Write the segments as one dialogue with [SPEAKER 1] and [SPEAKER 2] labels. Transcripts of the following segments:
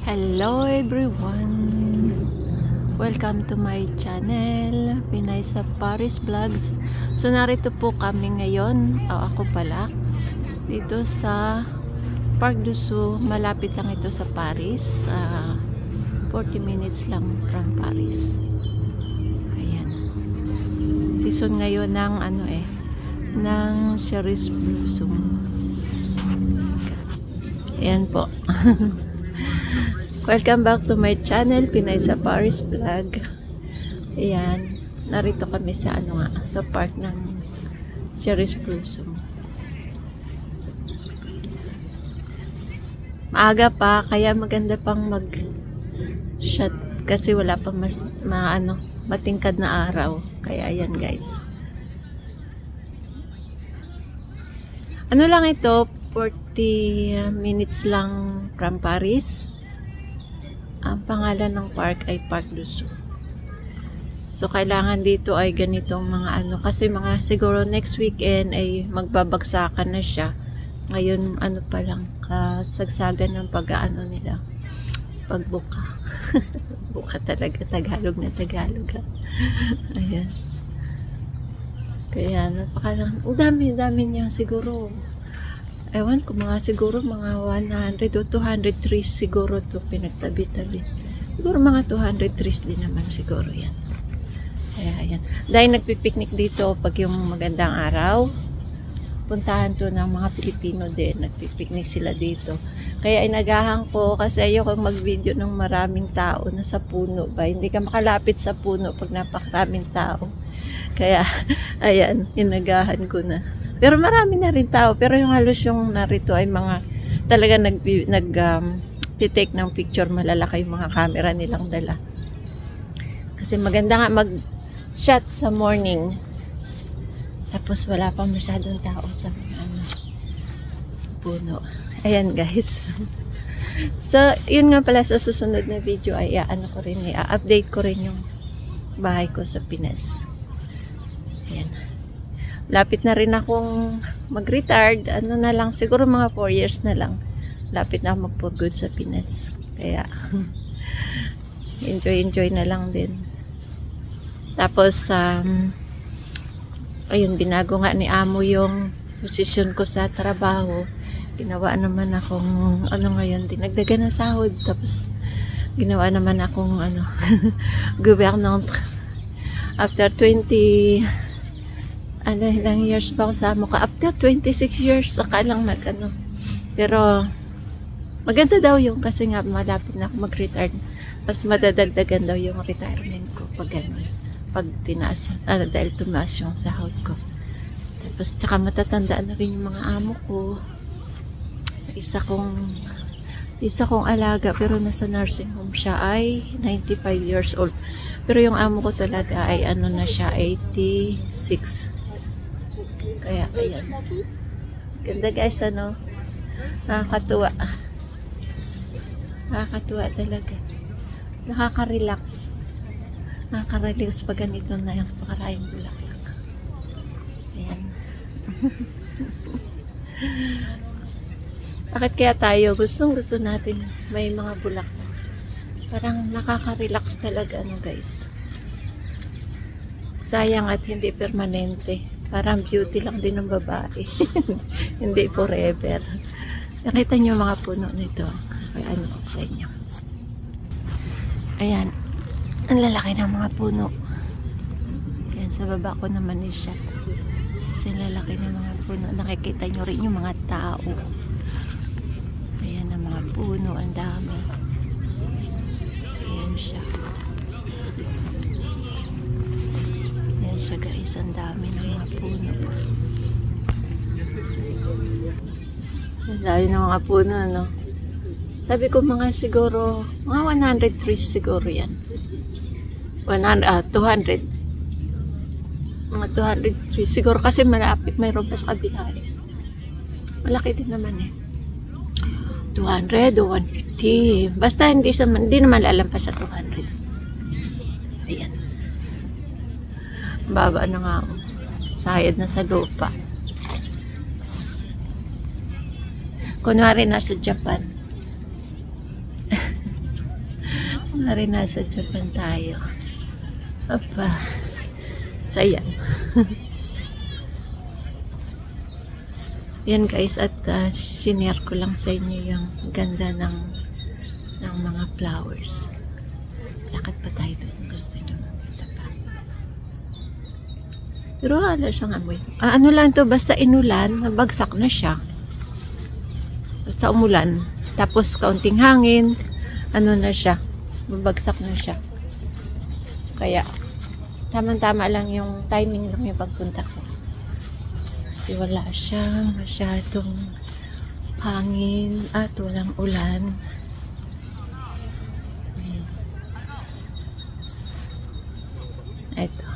[SPEAKER 1] Hello everyone! Welcome to my channel, Pinay sa Paris Vlogs. So narito po kami ngayon, ako pala, dito sa Parc du Sceaux. Malapit lang ito sa Paris, 40 minutes lang from Paris. Ayan. Season ngayon ng ng Cerise Blossom. Ayan po. Welcome back to my channel, Pinay sa Paris Vlog. Ayan, narito kami sa sa park ng Cerise Blossom. Maaga pa, kaya maganda pang mag-shot kasi wala pa matingkad na araw. Kaya ayan guys. Ano lang ito, 40 minutes lang from Paris. Ang pangalan ng park ay Parc du Sceaux. So kailangan dito ay ganitong mga kasi siguro next weekend ay magbabagsakan na siya. Ngayon pa lang kasagsagan ng nila pagbuka. Buka talaga, Tagalog na Tagalog. Ayan. Kaya ang dami niya siguro. Ewan ko, siguro mga 100 o 200 trees siguro to pinagtabi-tabi. Siguro mga 200 trees din naman siguro yan. Kaya ayan. Dahil nagpipiknik dito pag yung magandang araw, puntahan to ng mga Pilipino din. Nagpipiknik sila dito. Kaya inagahan ko kasi ayoko mag-video ng maraming tao na sa puno ba. Hindi ka makalapit sa puno pag napakaraming tao. Kaya ayan, inagahan ko na. Pero marami na rin tao. Pero yung halos yung narito ay mga talaga titake ng picture. Malalaki yung mga camera nilang dala. Kasi maganda nga mag-shot sa morning. Tapos wala pa masyadong tao sa puno. Ayan guys. So, yun nga pala sa susunod na video ay i-update ko rin yung bahay ko sa Pinas. Ayan. Lapit na rin akong mag-retired. Na lang, siguro mga 4 years na lang. Lapit na ako mag-for good sa Pinas. Kaya, enjoy na lang din. Tapos, ayun, binago nga ni Amo yung posisyon ko sa trabaho. Ginawa naman akong, ngayon, dinagdagan na sahod. Tapos, ginawa naman akong, gouvernante. After 20 ilang years pa ako sa amo ka. After 26 years, saka lang Pero, maganda daw yung kasi nga malapit na ako mag-retire. Mas madadagdagan daw yung retirement ko pag tinaas. Dahil tumaas yung sahod ko. Tapos, tsaka matatandaan na rin yung mga amo ko. Isa kong alaga, pero nasa nursing home siya ay 95 years old. Pero yung amo ko talaga ay na siya, 86. Kaya, ayan. Ganda guys, nakakatuwa. Nakakatuwa talaga. Nakaka-relax. Nakaka-relax pag ganito na yung pakaraming bulaklak. Ayan. Bakit kaya tayo? Gusto natin may mga bulaklak. Parang nakaka-relax talaga, guys. Sayang at hindi permanente. Parang beauty lang din ng babae. Hindi forever. Nakita niyo mga puno nito. Kaya ko sa inyo. Ayan. Ang lalaki ng mga puno. Ayan, sa baba ko naman yung shot. Kasi lalaki ng mga puno. Nakikita niyo rin yung mga tao. Ayan ang mga puno. Ang dami. Ayan siya. Siya guys, ang dami ng mga puno. Ang dami ng mga puno, Sabi ko siguro, mga 100 trees siguro yan. 200. Mga 200 trees. Siguro kasi malapit, mayroon pa sa kabila. Malaki din naman 200 o 150. Basta hindi naman lalampas sa 200. Ayan. Baba na nga ako. Sayad na sa lupa. Kunwari nasa Japan. Mari nasa Japan tayo. Apa. Sayan. Yan guys, at shinare ko lang sa inyo yung ganda ng mga flowers. Lakad pa tayo doon. Gusto nyo makita pa. Pero wala siyang amoy. Ano lang to, basta inulan, nabagsak na siya. Basta umulan. Tapos kaunting hangin, ano na siya, babagsak na siya. Kaya, tamang-tama lang yung timing lang yung pagpunta ko. Kasi wala siyang masyadong hangin at walang ulan. Ito.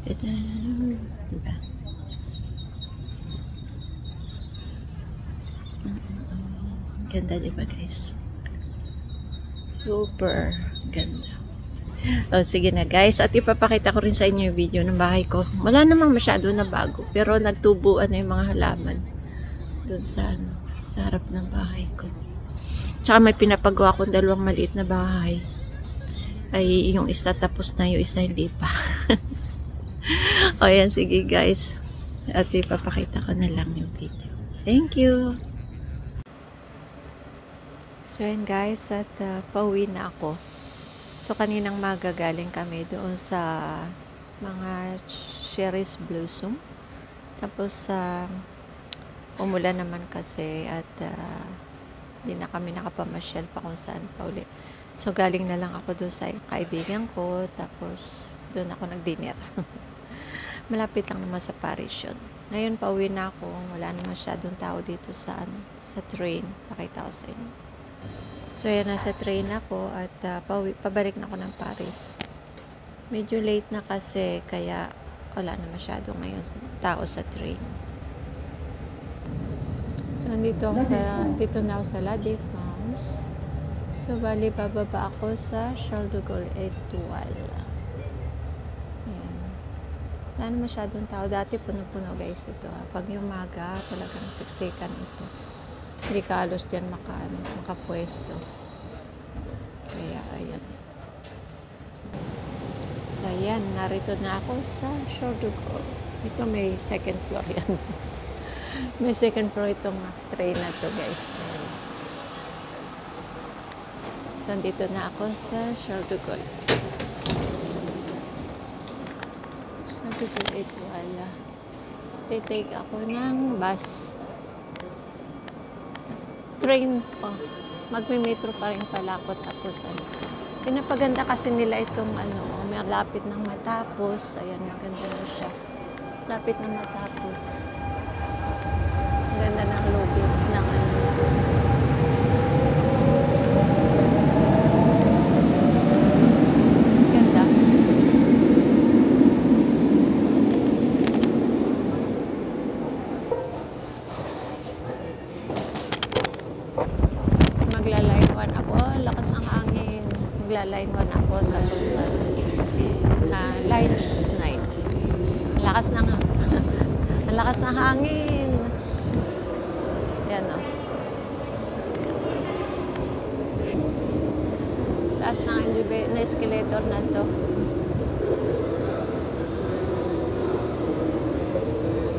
[SPEAKER 1] Diba? Ganda diba guys? Super ganda. O sige na guys, at ipapakita ko rin sa inyo yung video ng bahay ko. Wala namang masyado na bago, pero nagtubuan na yung mga halaman doon sa harap ng bahay ko. Tsaka may pinapagawa kong dalawang maliit na bahay. Ay yung isa tapos na, yung isa hindi pa. O yan, sige guys, at ipapakita ko na lang yung video. Thank you. So yan guys, at pauwi na ako. So kaninang magagaling kami doon sa mga cherries blossom. Tapos umulan naman kasi at hindi na kami nakapamasyal pa kung saan pa uli. So galing na lang ako doon sa kaibigan ko, tapos doon ako nag-dinner. Malapit lang naman sa parish yun. Ngayon pauwi na ako, wala na masyadong tao dito sa train. Pakita ko sa inyo. So yan, nasa train ako at pabalik na ako ng Paris. Medyo late na kasi, kaya wala na masyado ngayon tao sa train. So dito na ako sa La Défense. So bali bababa ako sa Charles de Gaulle Étoile. Ayan. Wala na masyadong tao. Dati puno-puno guys ito. Pag yung umaga, talagang siksikan ito. Hindi ka halos dyan makapwesto. Kaya, ayan. So, ayan. Narito na ako sa Charles de Gaulle. Ito may second floor yan. May second floor itong train na to guys. Ayan. So, dito na ako sa Charles de Gaulle. Charles de Gaulle Étoile. Titake ako ng bus. Train pa. Magme-metro pa rin pala ako, tapos pinapaganda kasi nila itong may lapit ng matapos. Ayan, maganda na siya. Lapit ng matapos. Ang ganda ng logo ng ganda. Magla-line 1 ako, lakas ng hangin. Magla-line 1 ako, tapos line 9. Lakas ng ang lakas ng hangin. Yan o. Taas ng na escalator na to.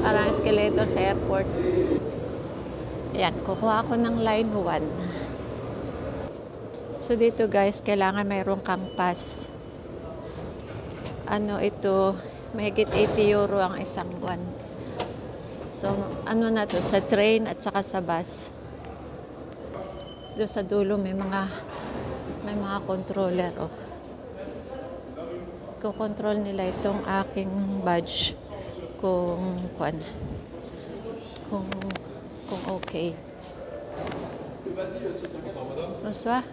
[SPEAKER 1] Parang escalator sa airport. Ayan, kukuha ako ng line 1. So dito guys, kailangan mayroong kang pass. Ito, mahigit 80 euro ang isang buwan. So, na to, sa train at saka sa bus. Doon sa dulo may mga controller. Kukontrol nila itong aking badge kung okay. Bonsoir.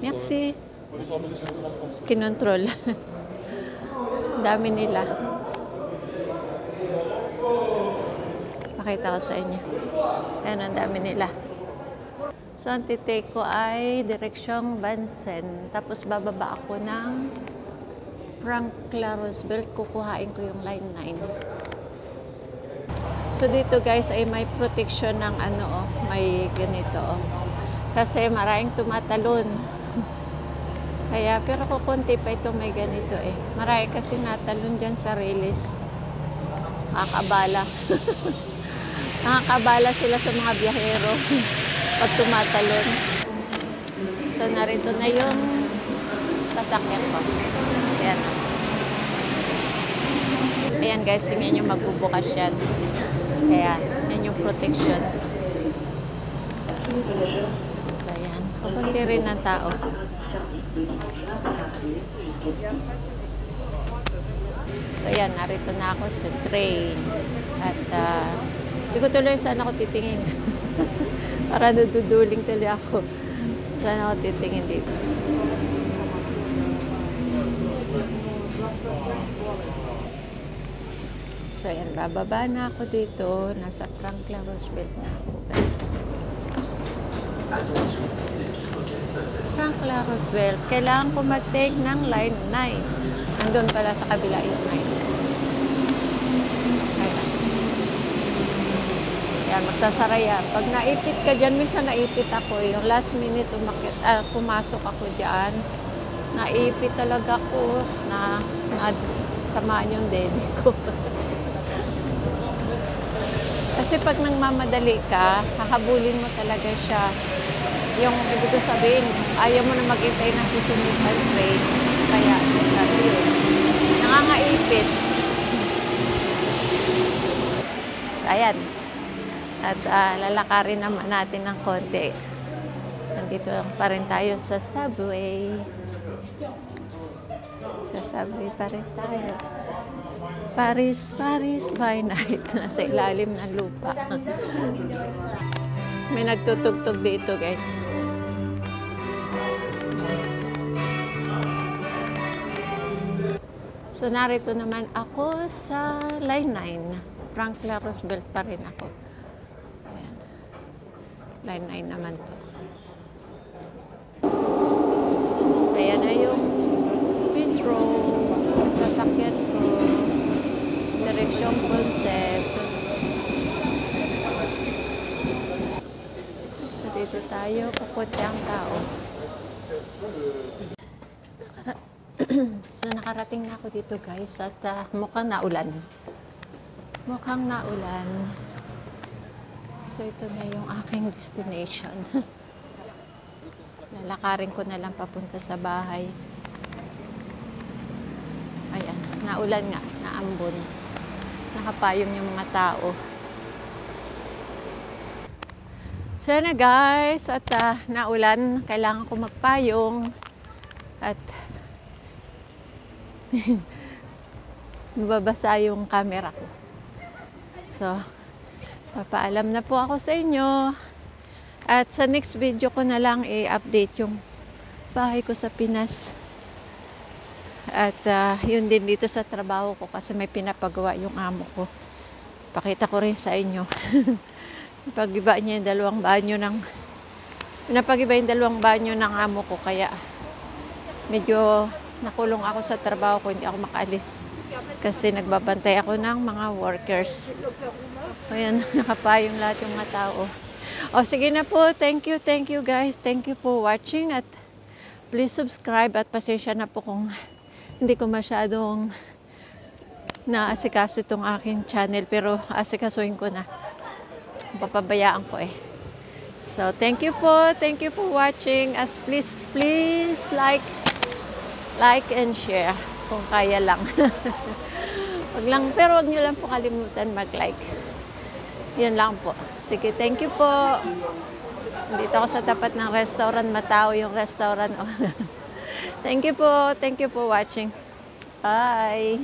[SPEAKER 1] Merci. Kinontrol. Dami nila. Pakita ko sa inyo. Ayan, ang dami nila. So, ang titake ko ay direksyong Bansen. Tapos, bababa ako ng Franklin Roosevelt. Kukuhain ko yung line 9. So dito guys ay may protection ng ano oh, may ganito oh. Kasi maraming tumatalon. Kaya pero kukunti pa ito may ganito eh. Marami kasi natalon dyan sa release. Nakakabala. Nakakabala sila sa mga biyahero pag tumatalon. So narito na yung sasakyan ko. Ayan. Ayan guys, tingnan nyo magbubukas yan. Ayan, yan yung protection. So ayan, kukunti rin ng tao. So ayan, narito na ako sa train. At hindi ko tuloy saan ako titingin. Para naduduling tuloy ako. Saan ako titingin dito. So ayan, bababa na ako dito. Nasa Franklin Roosevelt na ako guys. Franklin Roosevelt. Kailangan ko mag-take ng line 9. Andun pala sa kabila yung 9. Ayan. Ayan, magsasara yan. Pag naipit ka dyan, minsan naipit ako. Yung last minute, pumasok ako dyan. Naipit talaga ako na tamaan yung dede ko. Kasi pag nagmamadali ka, hahabulin mo talaga siya. Yung ibig ko sabihin, ayaw mo na maghintay ng susunod na train. Kaya, sabi yun, nangangaipit. Ayan. At lalakarin naman natin ng konti. Nandito pa rin tayo sa subway. Sa subway pa rin tayo. Paris, Paris by night. Nasa ilalim ng lupa. May nagtutugtog dito, guys. So, narito naman ako sa Line 9. Franklin Roosevelt pa rin ako. Ayan. Line 9 naman to. So, yan na yung metro. Sasakyan ko. Direksyong concept. So, dito tayo. Kukunti ang tao. So, nakarating na ako dito, guys. At mukhang naulan. Mukhang naulan. So, ito na yung aking destination. Lalakarin ko na lang papunta sa bahay. Ayan, naulan nga, naambon. Nakapayong yung mga tao. So, yan na guys. At naulan, kailangan ko magpayong. At mababasa yung camera ko. So, papaalam na po ako sa inyo. At sa next video ko na lang i-update yung bahay ko sa Pinas. At yun din dito sa trabaho ko kasi may pinapagawa yung amo ko. Pakita ko rin sa inyo. Pag-iba niya yung pinapagiba yung dalawang banyo ng amo ko. Kaya medyo nakulong ako sa trabaho ko, hindi ako makaalis. Kasi nagbabantay ako ng mga workers. Ayan, nakapayong lahat yung mga tao. O sige na po, thank you guys. Thank you for watching at please subscribe at pasensya na po kung hindi ko masyadong naasikaso itong aking channel. Pero asikasuhin ko na. Papabayaan ko eh. So thank you for watching. As please like and share kung kaya lang. Pero wag niyo lang po kalimutan mag-like. Yun lang po. Sige, thank you po. Dito ako sa tapat ng restaurant. Matao yung restaurant. Thank you po. Thank you for watching. Bye.